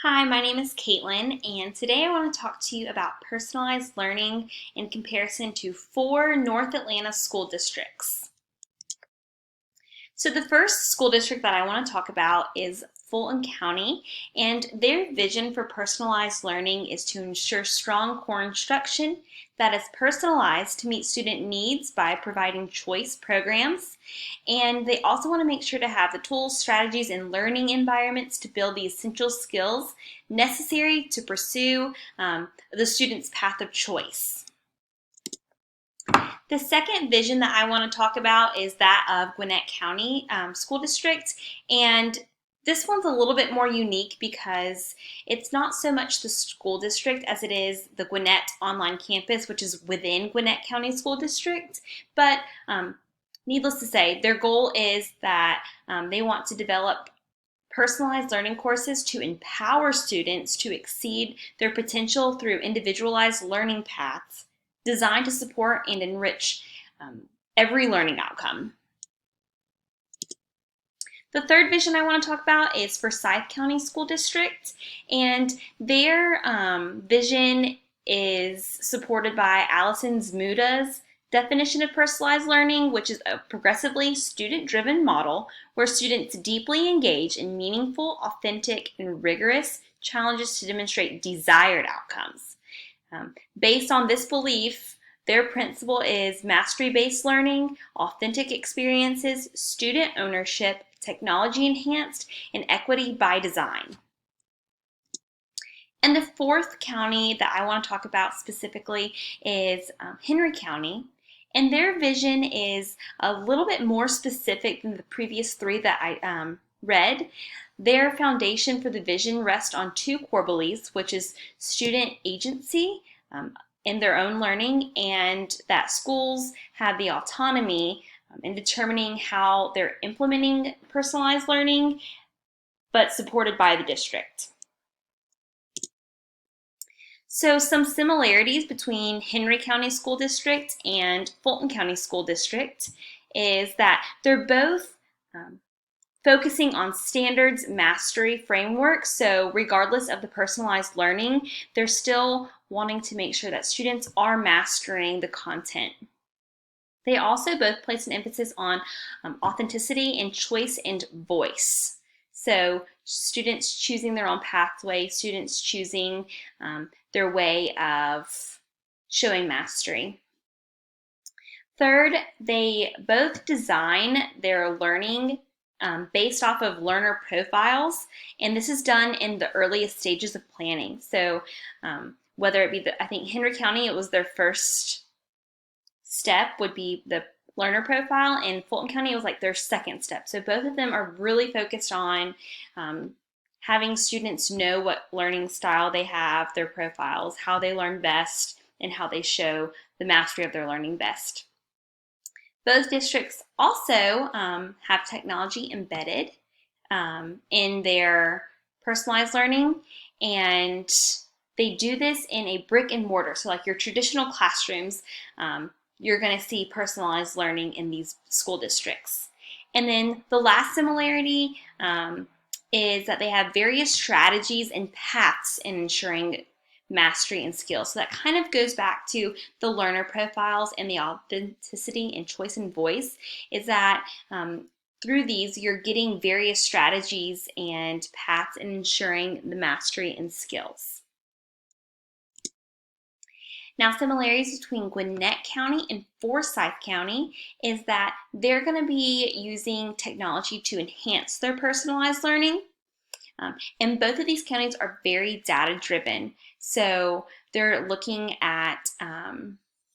Hi, my name is Caitlin, and today I want to talk to you about personalized learning in comparison to 4 North Atlanta school districts. So the first school district that I want to talk about is Fulton County, and their vision for personalized learning is to ensure strong core instruction that is personalized to meet student needs by providing choice programs. And they also want to make sure to have the tools, strategies, and learning environments to build the essential skills necessary to pursue the student's path of choice. The second vision that I want to talk about is that of Gwinnett County School District. And this one's a little bit more unique because it's not so much the school district as it is the Gwinnett online campus, which is within Gwinnett County School District. But needless to say, their goal is that they want to develop personalized learning courses to empower students to exceed their potential through individualized learning paths designed to support and enrich every learning outcome. The third vision I want to talk about is for Forsyth County School District, and their vision is supported by Allison Zmuda's definition of personalized learning, which is a progressively student-driven model where students deeply engage in meaningful, authentic, and rigorous challenges to demonstrate desired outcomes. Based on this belief, their principle is mastery-based learning, authentic experiences, student ownership, technology enhanced, and equity by design. And the fourth county that I want to talk about specifically is Henry County. And their vision is a little bit more specific than the previous three that I read. Their foundation for the vision rests on 2 core beliefs, which is student agency in their own learning, and that schools have the autonomy in determining how they're implementing personalized learning, but supported by the district. So some similarities between Henry County School District and Fulton County School District is that they're both focusing on standards mastery frameworks. So regardless of the personalized learning, they're still wanting to make sure that students are mastering the content. They also both place an emphasis on authenticity and choice and voice. So students choosing their own pathway, students choosing their way of showing mastery. Third, they both design their learning based off of learner profiles, and this is done in the earliest stages of planning. So whether it be I think Henry County, it was their first step would be the learner profile, and Fulton County, it was like their second step. So both of them are really focused on having students know what learning style they have, their profiles, how they learn best, and how they show the mastery of their learning best. Both districts also have technology embedded in their personalized learning, and they do this in a brick and mortar. So like your traditional classrooms, you're going to see personalized learning in these school districts. And then the last similarity is that they have various strategies and paths in ensuring mastery and skill. So that kind of goes back to the learner profiles and the authenticity and choice and voice, is that through these you're getting various strategies and paths in ensuring the mastery and skills. Now, similarities between Gwinnett County and Forsyth County is that they're going to be using technology to enhance their personalized learning. And both of these counties are very data-driven. So they're looking at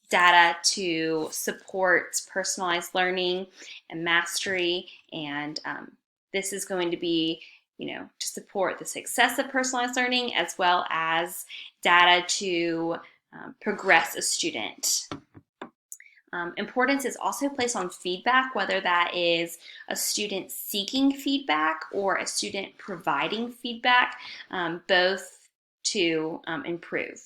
data to support personalized learning and mastery. And this is going to be, to support the success of personalized learning, as well as data to progress a student. Importance is also placed on feedback, whether that is a student seeking feedback or a student providing feedback, both to improve.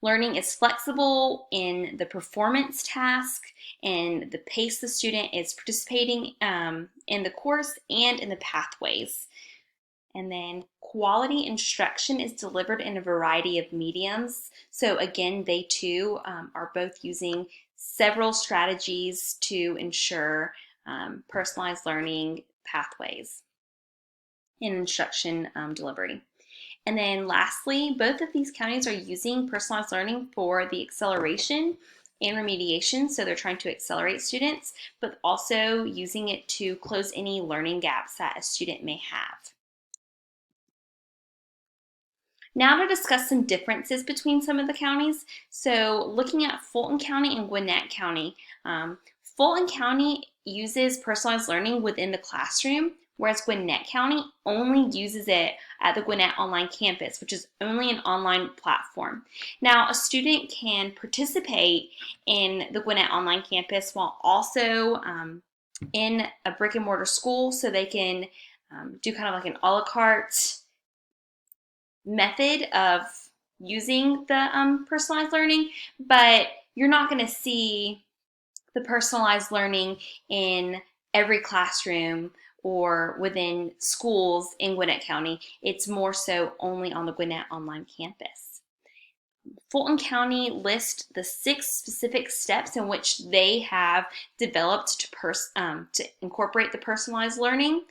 Learning is flexible in the performance task and the pace the student is participating in the course and in the pathways. And then quality instruction is delivered in a variety of mediums. So again, they too are both using several strategies to ensure personalized learning pathways in instruction delivery. And then lastly, both of these counties are using personalized learning for the acceleration and remediation. So they're trying to accelerate students, but also using it to close any learning gaps that a student may have. Now to discuss some differences between some of the counties. So looking at Fulton County and Gwinnett County, Fulton County uses personalized learning within the classroom, whereas Gwinnett County only uses it at the Gwinnett Online Campus, which is only an online platform. Now, a student can participate in the Gwinnett Online Campus while also in a brick and mortar school, so they can do kind of like an a la carte method of using the personalized learning, but you're not going to see the personalized learning in every classroom or within schools in Gwinnett County. It's more so only on the Gwinnett Online Campus. Fulton County lists the 6 specific steps in which they have developed to incorporate the personalized learning,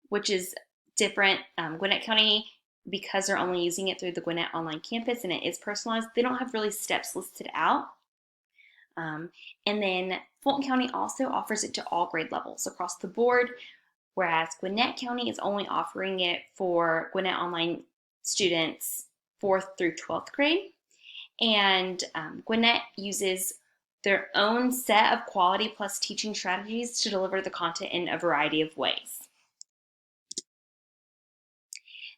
which is different. Gwinnett County, because they're only using it through the Gwinnett Online Campus and it is personalized, they don't have really steps listed out. And then Fulton County also offers it to all grade levels across the board, whereas Gwinnett County is only offering it for Gwinnett Online students 4th through 12th grade. And Gwinnett uses their own set of quality plus teaching strategies to deliver the content in a variety of ways.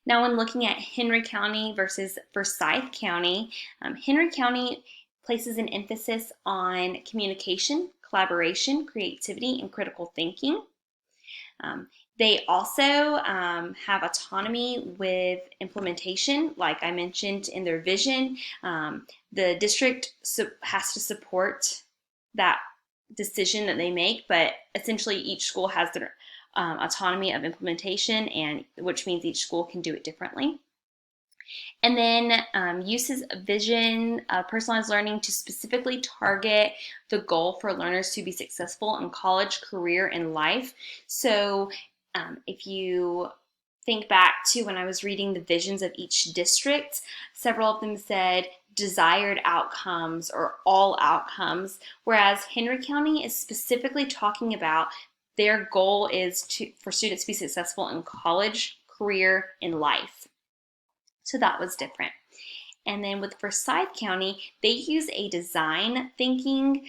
Now, when looking at Henry County versus Forsyth County, Henry County places an emphasis on communication, collaboration, creativity, and critical thinking. They also have autonomy with implementation, like I mentioned in their vision. The district has to support that decision that they make, but essentially each school has their autonomy of implementation, and which means each school can do it differently. And then uses a vision of personalized learning to specifically target the goal for learners to be successful in college, career, and life. So if you think back to when I was reading the visions of each district, several of them said desired outcomes or all outcomes, whereas Henry County is specifically talking about their goal is for students to be successful in college, career, and life. So that was different. And then with Forsyth County, they use a design thinking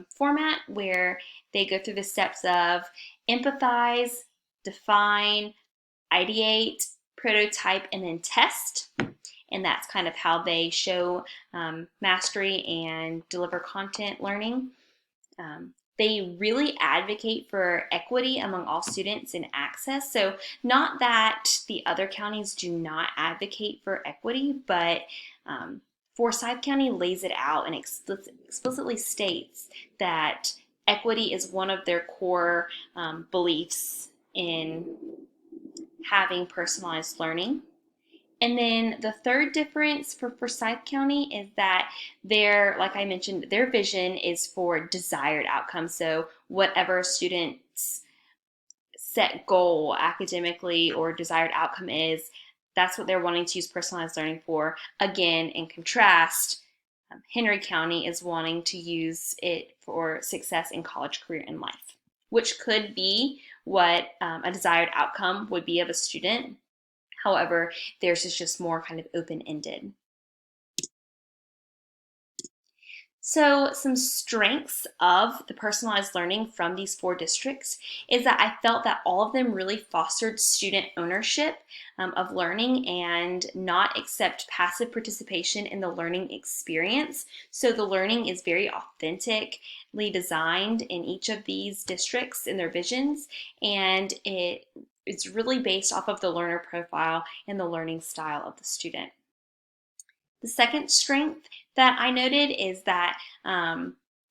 format where they go through the steps of empathize, define, ideate, prototype, and then test. And that's kind of how they show mastery and deliver content learning. They really advocate for equity among all students in access. So not that the other counties do not advocate for equity, but Forsyth County lays it out and explicitly states that equity is one of their core beliefs in having personalized learning. And then the third difference for Forsyth County is that like I mentioned, their vision is for desired outcomes. So whatever students' set goal academically or desired outcome is, that's what they're wanting to use personalized learning for. Again, in contrast, Henry County is wanting to use it for success in college, career, and life, which could be what a desired outcome would be of a student. However, theirs is just more kind of open-ended. So some strengths of the personalized learning from these 4 districts is that I felt that all of them really fostered student ownership of learning and not accept passive participation in the learning experience. So the learning is very authentically designed in each of these districts in their visions, and it's really based off of the learner profile and the learning style of the student. The second strength that I noted is that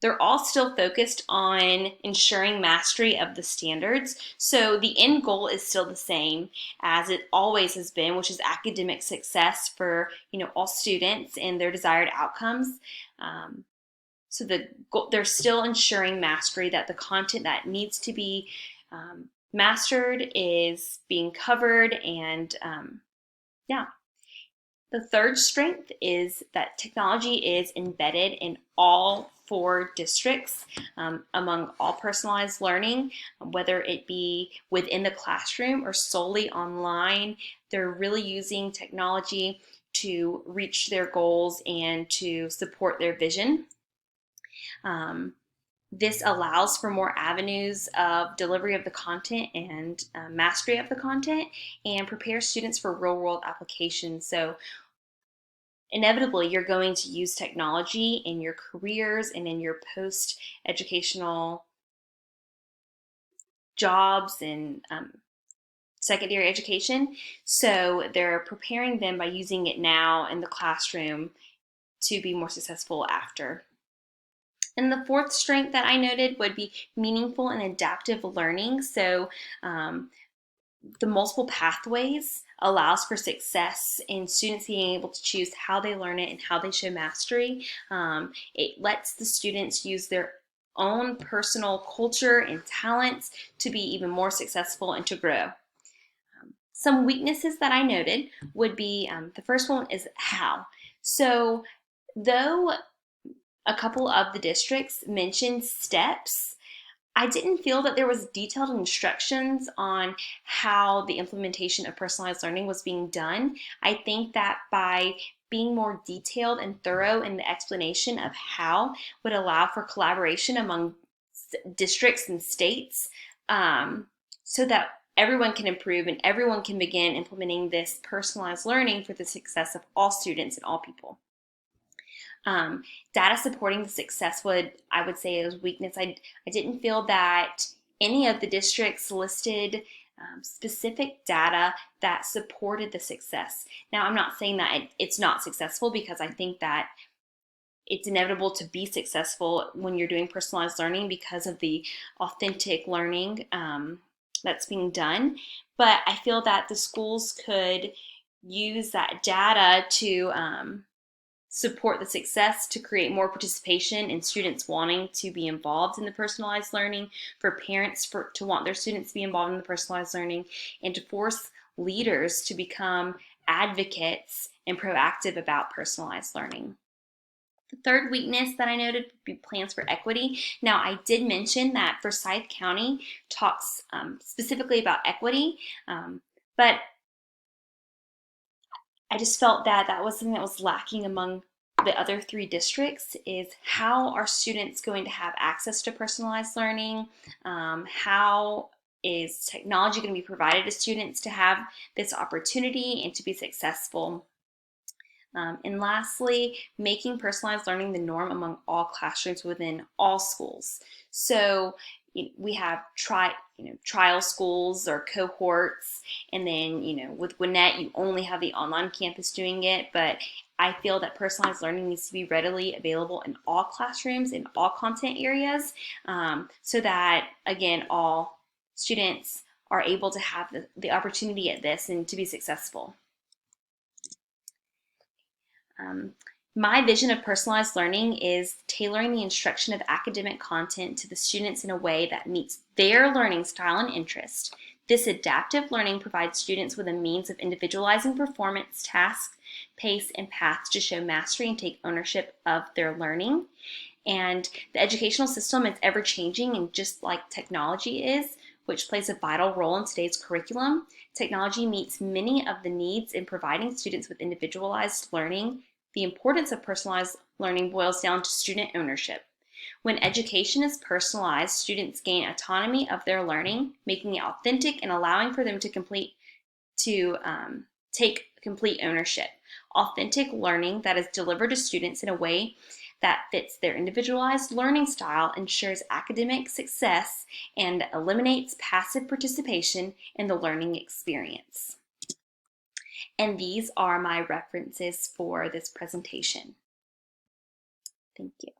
they're all still focused on ensuring mastery of the standards. So the end goal is still the same as it always has been, which is academic success for all students and their desired outcomes. So they're still ensuring mastery, that the content that needs to be mastered is being covered, and yeah. The third strength is that technology is embedded in all 4 districts among all personalized learning, whether it be within the classroom or solely online. They're really using technology to reach their goals and to support their vision. This allows for more avenues of delivery of the content and mastery of the content, and prepares students for real world applications. So inevitably, you're going to use technology in your careers and in your post educational jobs and secondary education. So they're preparing them by using it now in the classroom to be more successful after. And the fourth strength that I noted would be meaningful and adaptive learning. So the multiple pathways allows for success in students being able to choose how they learn it and how they show mastery. It lets the students use their own personal culture and talents to be even more successful and to grow. Some weaknesses that I noted would be the first one is how. So though a couple of the districts mentioned steps, I didn't feel that there was detailed instructions on how the implementation of personalized learning was being done. I think that by being more detailed and thorough in the explanation of how would allow for collaboration among districts and states, so that everyone can improve and everyone can begin implementing this personalized learning for the success of all students and all people. Data supporting the success I would say is weakness. I didn't feel that any of the districts listed specific data that supported the success. Now, I'm not saying that it's not successful, because I think that it's inevitable to be successful when you're doing personalized learning because of the authentic learning that's being done. But I feel that the schools could use that data to support the success, to create more participation in students wanting to be involved in the personalized learning, for parents to want their students to be involved in the personalized learning, and to force leaders to become advocates and proactive about personalized learning. The third weakness that I noted would be plans for equity. Now, I did mention that Forsyth County talks specifically about equity, but I just felt that that was something that was lacking among the other 3 districts. Is how are students going to have access to personalized learning? How is technology going to be provided to students to have this opportunity and to be successful? And lastly, making personalized learning the norm among all classrooms within all schools. So we have trial schools or cohorts, and then with Gwinnett you only have the online campus doing it. But I feel that personalized learning needs to be readily available in all classrooms, in all content areas, so that again all students are able to have the opportunity at this and to be successful. My vision of personalized learning is tailoring the instruction of academic content to the students in a way that meets their learning style and interest. This adaptive learning provides students with a means of individualizing performance, tasks, pace, and paths to show mastery and take ownership of their learning. And the educational system is ever changing, and just like technology is, which plays a vital role in today's curriculum, technology meets many of the needs in providing students with individualized learning. The importance of personalized learning boils down to student ownership. When education is personalized, students gain autonomy of their learning, making it authentic and allowing for them to take complete ownership. Authentic learning that is delivered to students in a way that fits their individualized learning style ensures academic success and eliminates passive participation in the learning experience. And these are my references for this presentation. Thank you.